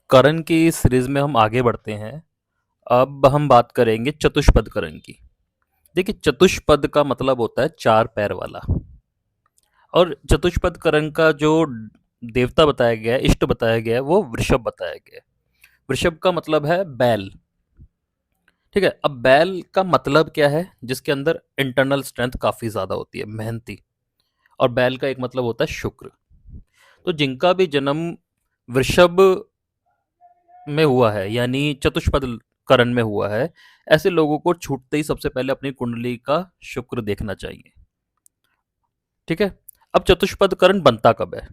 करण की सीरीज में हम आगे बढ़ते हैं। अब हम बात करेंगे चतुष्पद करण की। देखिए, चतुष्पद का मतलब होता है चार पैर वाला। और चतुष्पद करण का जो देवता बताया गया है, इष्ट बताया गया है, वो वृषभ बताया गया है। वृषभ का मतलब है बैल। ठीक है, अब बैल का मतलब क्या है? जिसके अंदर इंटरनल स्ट्रेंथ काफी ज्यादा होती है, मेहनती। और बैल का एक मतलब होता है शुक्र। तो जिनका भी जन्म वृषभ में हुआ है, यानी चतुष्पद करण में हुआ है, ऐसे लोगों को छूटते ही सबसे पहले अपनी कुंडली का शुक्र देखना चाहिए। ठीक है। अब चतुष्पद करण बनता कब है?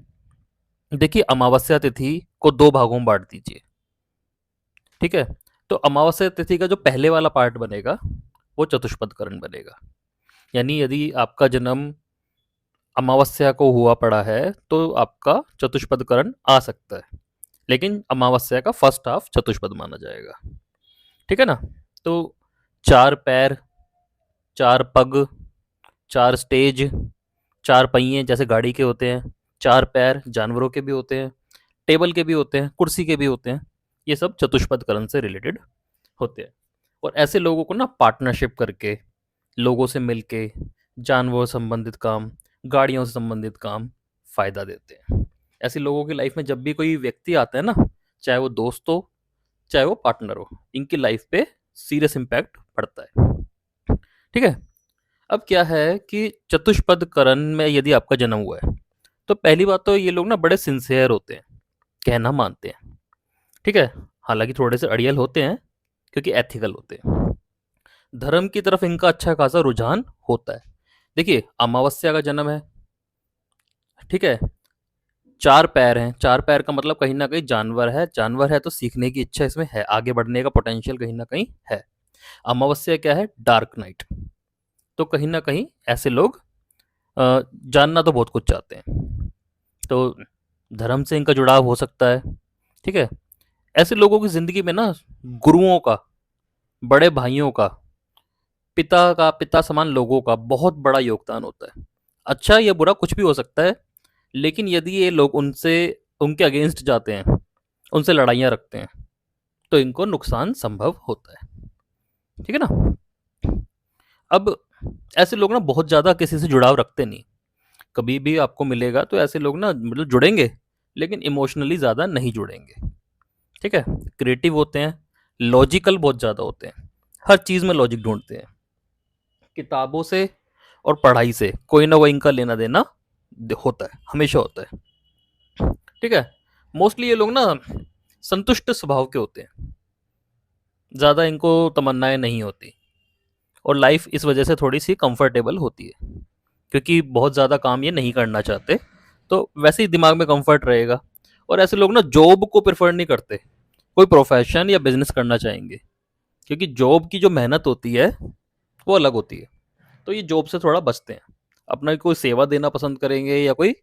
देखिए, अमावस्या तिथि को दो भागों में बांट दीजिए। ठीक है। तो अमावस्या तिथि का जो पहले वाला पार्ट बनेगा वो चतुष्पद करण बनेगा। यानी यदि आपका जन्म अमावस्या को हुआ पड़ा है तो आपका चतुष्पद करण आ सकता है, लेकिन अमावस्या का फर्स्ट हाफ चतुष्पद माना जाएगा। ठीक है ना? तो चार पैर, चार पग, चार स्टेज, चार पहिए जैसे गाड़ी के होते हैं, चार पैर जानवरों के भी होते हैं, टेबल के भी होते हैं, कुर्सी के भी होते हैं। ये सब चतुष्पद करण से रिलेटेड होते हैं। और ऐसे लोगों को ना पार्टनरशिप करके, लोगों से मिलके, जानवरों से संबंधित काम, गाड़ियों से संबंधित काम फायदा देते हैं। ऐसे लोगों की लाइफ में जब भी कोई व्यक्ति आता है ना, चाहे वो दोस्त हो, चाहे वो पार्टनर हो, इनकी लाइफ पे सीरियस इम्पैक्ट पड़ता है। ठीक है। अब क्या है कि चतुष्पद करण में यदि आपका जन्म हुआ है, तो पहली बात तो ये लोग ना बड़े सिंसियर होते हैं, कहना मानते हैं। ठीक है। हालांकि थोड़े से अड़ियल होते हैं, क्योंकि एथिकल होते हैं। धर्म की तरफ इनका अच्छा खासा रुझान होता है। देखिए, अमावस्या का जन्म है। ठीक है। चार पैर हैं, चार पैर का मतलब कहीं ना कहीं जानवर है। जानवर है तो सीखने की इच्छा इसमें है, आगे बढ़ने का पोटेंशियल कहीं ना कहीं है। अमावस्या क्या है? Dark night. तो कहीं ना कहीं ऐसे लोग जानना तो बहुत कुछ चाहते हैं। तो धर्म से इनका जुड़ाव हो सकता है। ठीक है। ऐसे लोगों की जिंदगी में ना गुरुओं का, बड़े भाइयों का, पिता समान लोगों का बहुत बड़ा योगदान होता है। अच्छा या बुरा कुछ भी हो सकता है, लेकिन यदि ये लोग उनसे, उनके अगेंस्ट जाते हैं, उनसे लड़ाइयाँ रखते हैं, तो इनको नुकसान संभव होता है। ठीक है ना? अब ऐसे लोग ना बहुत ज़्यादा किसी से जुड़ाव रखते नहीं। कभी भी आपको मिलेगा तो ऐसे लोग ना मतलब जुड़ेंगे, लेकिन इमोशनली ज़्यादा नहीं जुड़ेंगे। ठीक है। क्रिएटिव होते हैं, लॉजिकल बहुत ज़्यादा होते हैं, हर चीज़ में लॉजिक ढूंढते हैं। किताबों से और पढ़ाई से कोई ना कोई इनका लेना देना होता है, हमेशा होता है। ठीक है। मोस्टली ये लोग ना संतुष्ट स्वभाव के होते हैं, ज़्यादा इनको तमन्नाएं नहीं होती। और लाइफ इस वजह से थोड़ी सी कंफर्टेबल होती है, क्योंकि बहुत ज़्यादा काम ये नहीं करना चाहते। तो वैसे ही दिमाग में कंफर्ट रहेगा। और ऐसे लोग ना जॉब को प्रेफर नहीं करते, कोई प्रोफेशन या बिजनेस करना चाहेंगे, क्योंकि जॉब की जो मेहनत होती है वो अलग होती है। तो ये जॉब से थोड़ा बचते हैं, अपना कोई सेवा देना पसंद करेंगे या कोई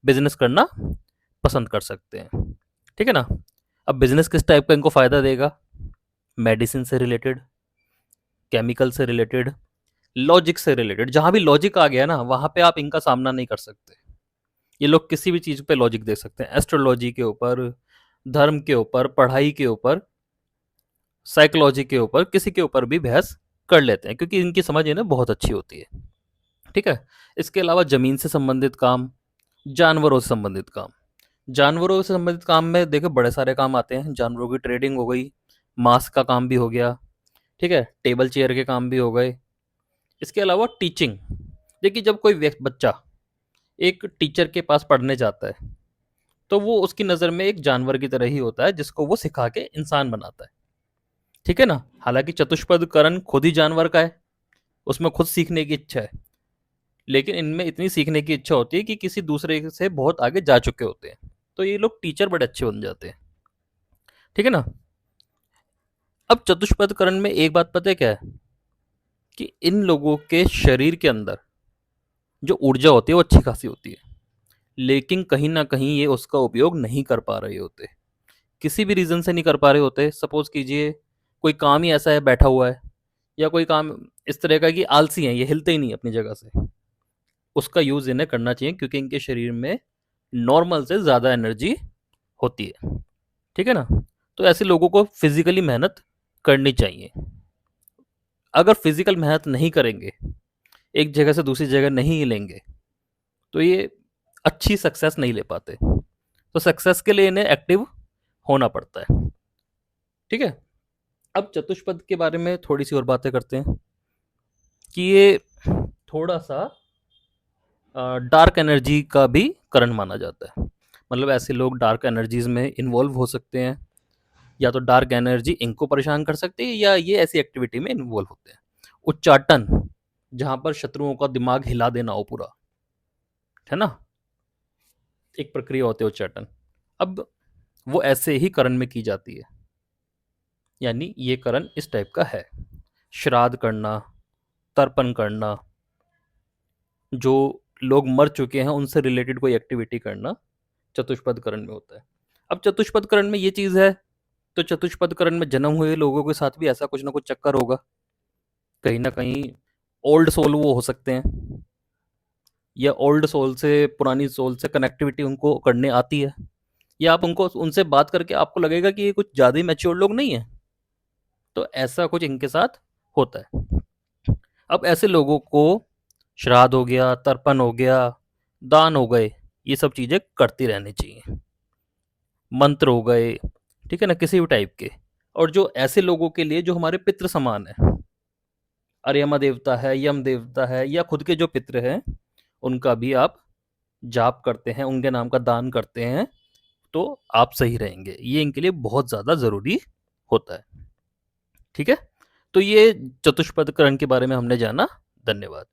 बिजनेस करना पसंद कर सकते हैं। ठीक है ना? अब बिजनेस किस टाइप का इनको फायदा देगा? मेडिसिन से रिलेटेड, केमिकल से रिलेटेड, लॉजिक से रिलेटेड। जहां भी लॉजिक आ गया ना, वहां पे आप इनका सामना नहीं कर सकते। ये लोग किसी भी चीज पे लॉजिक दे सकते हैं, एस्ट्रोलॉजी के ऊपर, धर्म के ऊपर, पढ़ाई के ऊपर, साइकोलॉजी के ऊपर, किसी के ऊपर भी बहस कर लेते हैं, क्योंकि इनकी समझ इन्हें बहुत अच्छी होती है। ठीक है। इसके अलावा जमीन से संबंधित काम, जानवरों से संबंधित काम। जानवरों से संबंधित काम में देखो बड़े सारे काम आते हैं। जानवरों की ट्रेडिंग हो गई, मांस का काम भी हो गया। ठीक है। टेबल चेयर के काम भी हो गए। इसके अलावा टीचिंग। देखिए, जब कोई व्यक्ति, बच्चा एक टीचर के पास पढ़ने जाता है, तो वो उसकी नज़र में एक जानवर की तरह ही होता है, जिसको वो सिखा के इंसान बनाता है। ठीक है ना? हालांकि चतुष्पद करण खुद ही जानवर का है, उसमें खुद सीखने की इच्छा है, लेकिन इनमें इतनी सीखने की इच्छा होती है कि किसी दूसरे से बहुत आगे जा चुके होते हैं। तो ये लोग टीचर बड़े अच्छे बन जाते हैं। ठीक है ना? अब चतुष्पद करण में एक बात पता है क्या है? कि इन लोगों के शरीर के अंदर जो ऊर्जा होती है वो अच्छी खासी होती है, लेकिन कहीं ना कहीं ये उसका उपयोग नहीं कर पा रहे होते। किसी भी रीज़न से नहीं कर पा रहे होते। सपोज कीजिए कोई काम ही ऐसा है, बैठा हुआ है, या कोई काम इस तरह का कि आलसी है, ये हिलते ही नहीं अपनी जगह से। उसका यूज़ इन्हें करना चाहिए, क्योंकि इनके शरीर में नॉर्मल से ज़्यादा एनर्जी होती है। ठीक है ना? तो ऐसे लोगों को फिजिकली मेहनत करनी चाहिए। अगर फिजिकल मेहनत नहीं करेंगे, एक जगह से दूसरी जगह नहीं हिलेंगे, तो ये अच्छी सक्सेस नहीं ले पाते। तो सक्सेस के लिए इन्हें एक्टिव होना पड़ता है। ठीक है, अब चतुष्पद के बारे में थोड़ी सी और बातें करते हैं कि ये थोड़ा सा डार्क एनर्जी का भी करण माना जाता है। मतलब ऐसे लोग डार्क एनर्जीज में इन्वॉल्व हो सकते हैं, या तो डार्क एनर्जी इनको परेशान कर सकती है, या ये ऐसी एक्टिविटी में इन्वॉल्व होते हैं। उच्चाटन, जहां पर शत्रुओं का दिमाग हिला देना हो पूरा, है ना, एक प्रक्रिया होती है उच्चाटन। अब वो ऐसे ही करण में की जाती है, यानी ये करण इस टाइप का है। श्राद्ध करना, तर्पण करना, जो लोग मर चुके हैं उनसे रिलेटेड कोई एक्टिविटी करना, चतुष्पद करण में होता है। अब चतुष्पद करण में ये चीज है, तो चतुष्पद करण में जन्म हुए लोगों के साथ भी ऐसा कुछ ना कुछ चक्कर होगा। कहीं ना कहीं ओल्ड सोल वो हो सकते हैं, या ओल्ड सोल से, पुरानी सोल से कनेक्टिविटी उनको करने आती है, या आप उनको उनसे बात करके आपको लगेगा कि ये कुछ ज़्यादा ही मैच्योर लोग नहीं है। तो ऐसा कुछ इनके साथ होता है। अब ऐसे लोगों को श्राद्ध हो गया, तर्पण हो गया, दान हो गए, ये सब चीज़ें करती रहनी चाहिए। मंत्र हो गए, ठीक है ना, किसी भी टाइप के। और जो ऐसे लोगों के लिए जो हमारे पितृ समान है, अर्यमा देवता है, यम देवता है, या खुद के जो पितृ हैं, उनका भी आप जाप करते हैं, उनके नाम का दान करते हैं, तो आप सही रहेंगे। ये इनके लिए बहुत ज़्यादा ज़रूरी होता है। ठीक है, तो ये चतुष्पद करण के बारे में हमने जाना। धन्यवाद।